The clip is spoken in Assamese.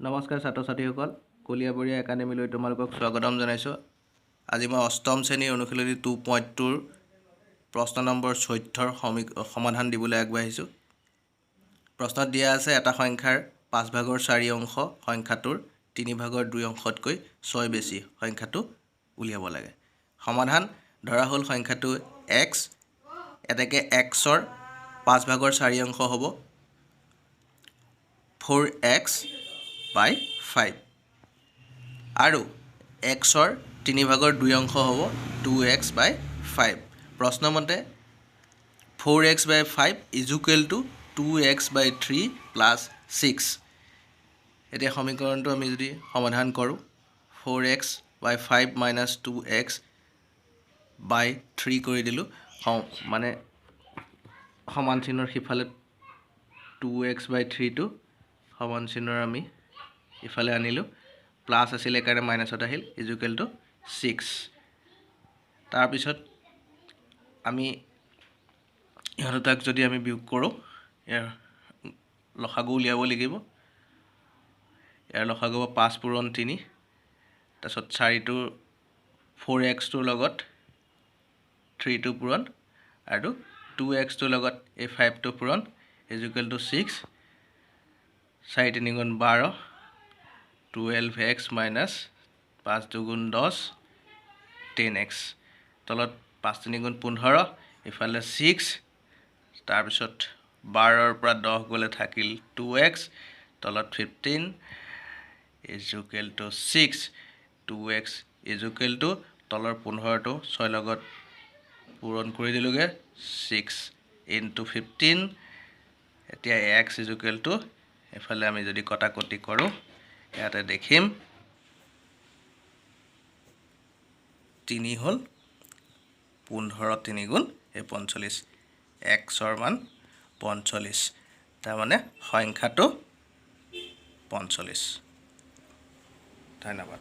নমস্কাৰ ছাত্ৰ ছাত্ৰীসকল, কলিয়াবৰীয়া একাডেমীলৈ তোমালোকক স্বাগতম জনাইছোঁ। আজি মই অষ্টম শ্ৰেণীৰ অনুশীলনী 2.2ৰ প্ৰশ্ন নম্বৰ 14ৰ সমাধান দিবলৈ আগবাঢ়িছোঁ। প্ৰশ্নত দিয়া আছে এটা সংখ্যাৰ 5/4 অংশ সংখ্যাটোৰ 3/2 অংশতকৈ 6 বেছি, সংখ্যাটো উলিয়াব লাগে। সমাধান ধৰা হ'ল সংখ্যাটো x, এতেকে xৰ 5/4 অংশ হ'ব 4x/5 আৰু xৰ 3/2 অংশ হ'ব 2x/5। প্ৰশ্নমতে 4x/5 = 2x/3 + 6। এতিয়া সমীকৰণটো আমি যদি সমাধান কৰোঁ 4x/5 - 2x/3 কৰি দিলোঁ, মানে সমান চিহ্নৰ সিফালে 2x/3টো সমান চিহ্নৰ আমি ইফালে আনিলোঁ, প্লাছ আছিলে কাৰণে মাইনাছত আহিল, = 6। তাৰপিছত আমি ইহঁতক যদি আমি বিয়োগ কৰোঁ, ইয়াৰ লসাগু উলিয়াব লাগিব। ইয়াৰ লসাগু হ'ব 5 পূৰণ 3, তাৰপিছত 4টো 4xটোৰ লগত 3টো পূৰণ আৰু 2xটোৰ লগত এই 5টো পূৰণ, = 6। 4 × 3 = 12, 12x - 5 × 2 = 10, 10x। তলত 5 × 3 = 15, ইফালে 6, তাৰপিছত 12ৰ পৰা 10 গ'লে থাকিল 2x, তলত 15 = 6, 2x = তলৰ 15টো 6 লগত পূৰণ কৰি দিলোঁগৈ, 6 × 15। এতিয়া x = এফালে আমি যদি কটাকটি কৰোঁ, ইয়াতে দেখিম 3 হ'ল 15, 3 × 45, xৰ মান 45, তাৰমানে সংখ্যাটো 45। ধন্যবাদ।